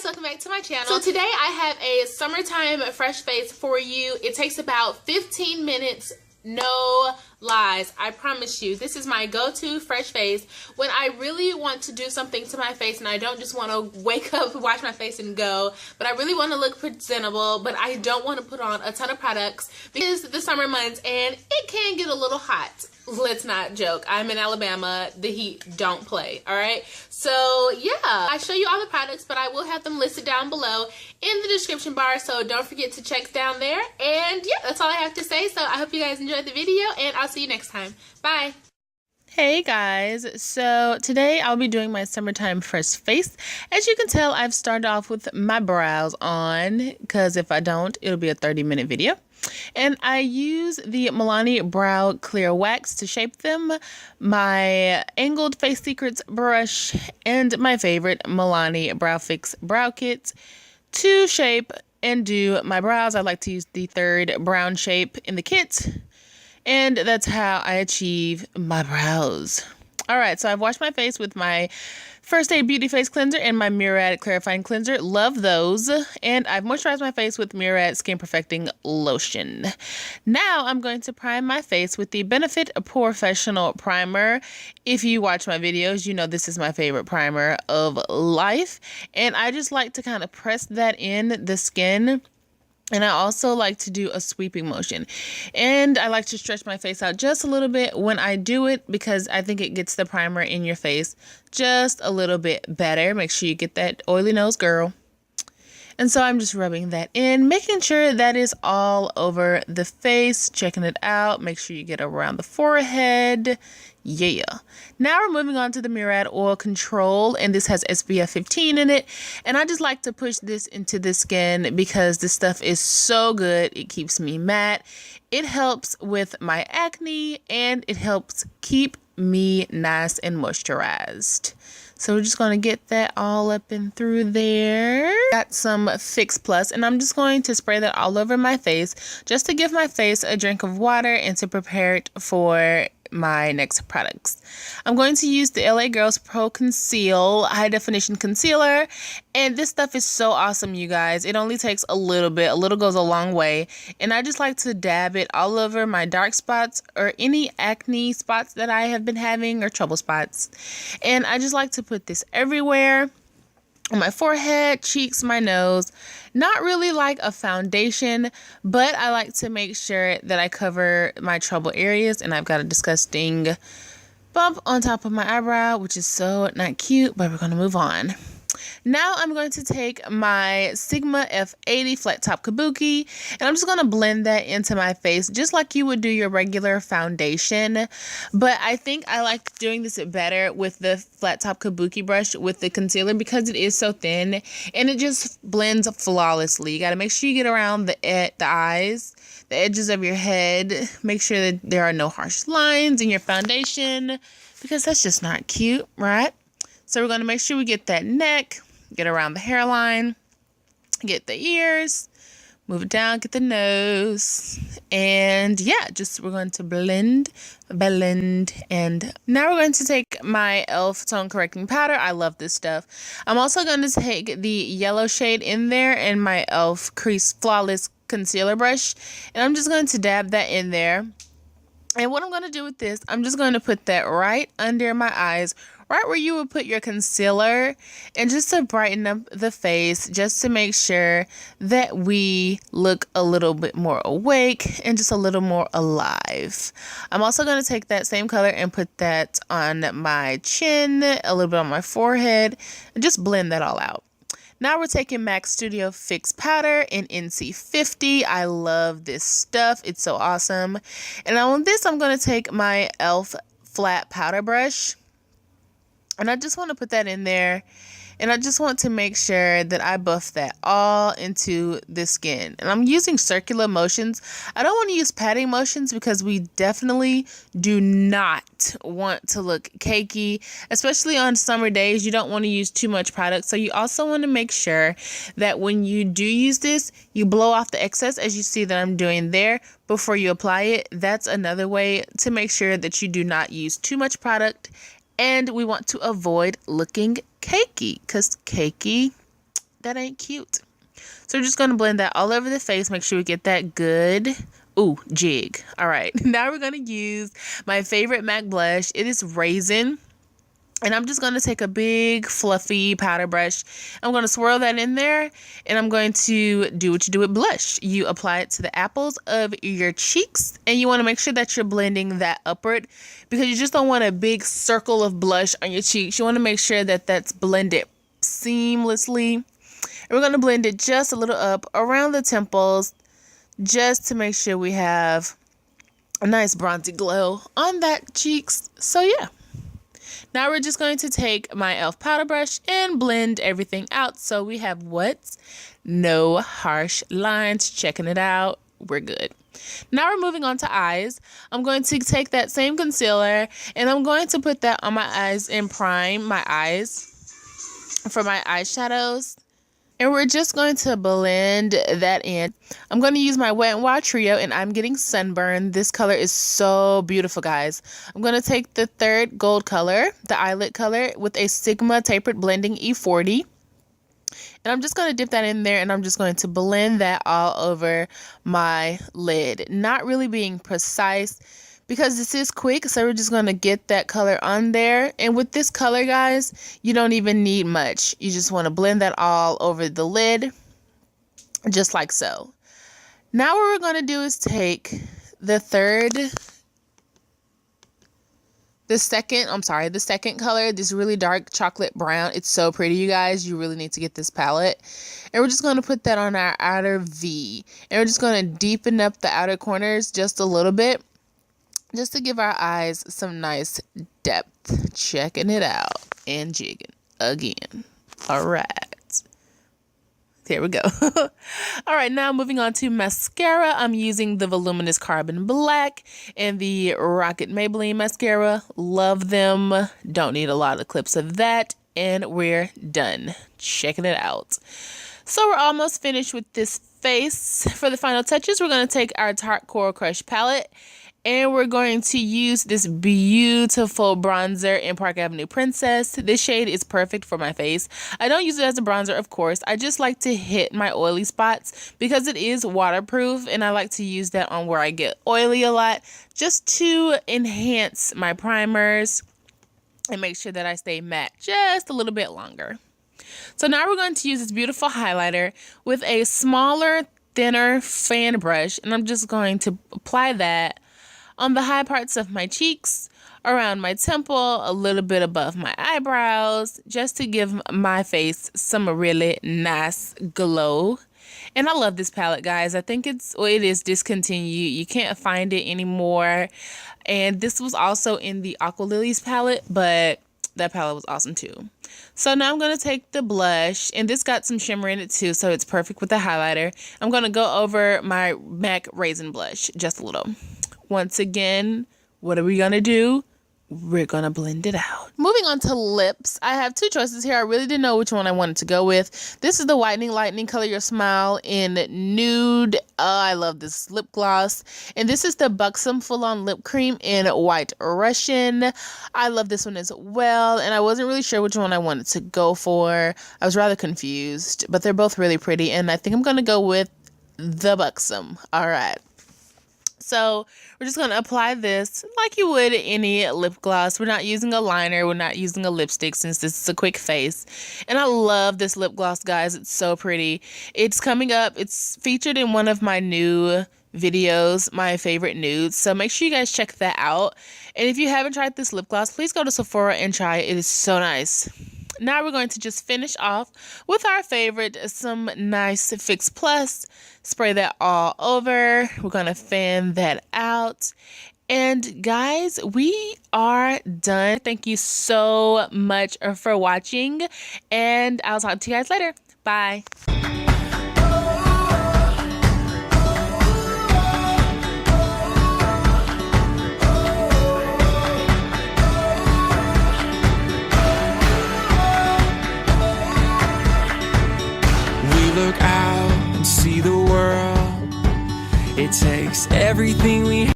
welcome back to my channel. So today I have a summertime fresh face for you. It takes about 15 minutes, no lies. I promise you, this is my go-to fresh face when I really want to do something to my face and I don't just want to wake up, wash my face and go, but I really want to look presentable, but I don't want to put on a ton of products because it's the summer months and it can get a little hot. Let's not joke. I'm in Alabama. The heat don't play. All right. So yeah, I show you all the products, but I will have them listed down below in the description bar. So don't forget to check down there. And yeah, that's all I have to say. So I hope you guys enjoyed the video and I'll see you next time. Bye. Hey guys, so today I'll be doing my summertime fresh face. As you can tell, I've started off with my brows on because if I don't, it'll be a 30-minute video. And I use the Milani Brow Clear Wax to shape them, my Angled Face Secrets brush, and my favorite Milani Brow Fix Brow Kit to shape and do my brows. I like to use the third brown shape in the kit, and that's how I achieve my brows. All right, so I've washed my face with my First Aid Beauty Face Cleanser and my Murad Clarifying Cleanser. Love those. And I've moisturized my face with Murad Skin Perfecting Lotion. Now I'm going to prime my face with the Benefit Professional Primer. If you watch my videos, you know this is my favorite primer of life. And I just like to kind of press that in the skin. And I also like to do a sweeping motion. And I like to stretch my face out just a little bit when I do it because I think it gets the primer in your face just a little bit better. Make sure you get that oily nose, girl. And so I'm just rubbing that in, making sure that is all over the face, checking it out. Make sure you get around the forehead. Yeah. Now we're moving on to the Murad Oil Control, and this has SPF 15 in it. And I just like to push this into the skin because this stuff is so good. It keeps me matte. It helps with my acne, and it helps keep me nice and moisturized. So we're just going to get that all up and through there. Got some Fix Plus, and I'm just going to spray that all over my face just to give my face a drink of water and to prepare it for my next products. I'm going to use the LA Girls Pro Conceal High Definition Concealer, and this stuff is so awesome, you guys. It only takes a little bit. A little goes a long way, and I just like to dab it all over my dark spots or any acne spots that I have been having or trouble spots. And I just like to put this everywhere. On my forehead, cheeks, my nose. Not really like a foundation, but I like to make sure that I cover my trouble areas. And I've got a disgusting bump on top of my eyebrow, which is so not cute, but we're going to move on. Now I'm going to take my Sigma F80 Flat Top Kabuki, and I'm just going to blend that into my face just like you would do your regular foundation. But I think I like doing this better with the Flat Top Kabuki brush with the concealer because it is so thin and it just blends flawlessly. You got to make sure you get around the eyes, the edges of your head. Make sure that there are no harsh lines in your foundation because that's just not cute, right? So we're going to make sure we get that neck, get around the hairline, get the ears, move it down, get the nose, and yeah, we're going to blend, and now we're going to take my e.l.f. Tone Correcting Powder. I love this stuff. I'm also going to take the yellow shade in there in my e.l.f. Crease Flawless Concealer Brush, and I'm just going to dab that in there. And what I'm going to do with this, I'm just going to put that right under my eyes, right where you would put your concealer, and just to brighten up the face, just to make sure that we look a little bit more awake and just a little more alive. I'm also going to take that same color and put that on my chin, a little bit on my forehead, and just blend that all out. Now we're taking MAC Studio Fix Powder in NC50. I love this stuff. It's so awesome. And on this, I'm going to take my e.l.f. Flat Powder Brush. And I just want to put that in there. And I just want to make sure that I buff that all into the skin. And I'm using circular motions. I don't want to use patting motions because we definitely do not want to look cakey, especially on summer days. You don't want to use too much product. So you also want to make sure that when you do use this, you blow off the excess, as you see that I'm doing there, before you apply it. That's another way to make sure that you do not use too much product. And we want to avoid looking cakey, because cakey that ain't cute. So we're just going to blend that all over the face. Make sure we get that good, ooh, jig. All right, now we're going to use my favorite MAC blush. It is Raisin. And I'm just going to take a big fluffy powder brush. I'm going to swirl that in there, and I'm going to do what you do with blush. You apply it to the apples of your cheeks, and you want to make sure that you're blending that upward, because you just don't want a big circle of blush on your cheeks. You want to make sure that that's blended seamlessly. And we're going to blend it just a little up around the temples, just to make sure we have a nice bronzy glow on that cheeks. So yeah. Now we're just going to take my e.l.f. powder brush and blend everything out so we have what? No harsh lines. Checking it out. We're good. Now we're moving on to eyes. I'm going to take that same concealer and I'm going to put that on my eyes and prime my eyes for my eyeshadows. And we're just going to blend that in. I'm going to use my Wet n Wild Trio, and I'm getting Sunburn. This color is so beautiful, guys. I'm going to take the third gold color, the eyelid color, with a Sigma Tapered Blending E40. And I'm just going to dip that in there, and I'm just going to blend that all over my lid. Not really being precise, because this is quick, so we're just going to get that color on there. And with this color, guys, you don't even need much. You just want to blend that all over the lid, just like so. Now what we're going to do is take the second color, this really dark chocolate brown. It's so pretty, you guys. You really need to get this palette. And we're just going to put that on our outer V. And we're just going to deepen up the outer corners just a little bit, just to give our eyes some nice depth. Checking it out and jigging again. All right. There we go. All right, now moving on to mascara. I'm using the Voluminous Carbon Black and the Rocket Maybelline mascara. Love them. Don't need a lot of clips of that. And we're done. Checking it out. So we're almost finished with this face. For the final touches, we're going to take our Tarte Coral Crush palette, and we're going to use this beautiful bronzer in Park Avenue Princess. This shade is perfect for my face. I don't use it as a bronzer, of course. I just like to hit my oily spots because it is waterproof, and I like to use that on where I get oily a lot, just to enhance my primers and make sure that I stay matte just a little bit longer. So now we're going to use this beautiful highlighter with a smaller, thinner fan brush, and I'm just going to apply that on the high parts of my cheeks, around my temple, a little bit above my eyebrows, just to give my face some really nice glow. And I love this palette, guys. I think it is discontinued. You can't find it anymore. And this was also in the Aqua Lilies palette, but that palette was awesome too. So now I'm going to take the blush, and this got some shimmer in it too, so it's perfect with the highlighter. I'm going to go over my MAC Raisin blush just a little. Once again, what are we going to do? We're going to blend it out. Moving on to lips, I have two choices here. I really didn't know which one I wanted to go with. This is the Whitening Lightning Color Your Smile in Nude. I love this lip gloss. And this is the Buxom Full On Lip Cream in White Russian. I love this one as well. And I wasn't really sure which one I wanted to go for. I was rather confused, but they're both really pretty. And I think I'm going to go with the Buxom. All right. So we're just going to apply this like you would any lip gloss. We're not using a liner. We're not using a lipstick since this is a quick face. And I love this lip gloss, guys. It's so pretty. It's coming up. It's featured in one of my new videos, my favorite nudes. So make sure you guys check that out. And if you haven't tried this lip gloss, please go to Sephora and try it. It is so nice. Now we're going to just finish off with our favorite, some nice Fix Plus. Spray that all over. We're going to fan that out. And guys, we are done. Thank you so much for watching, and I'll talk to you guys later. Bye.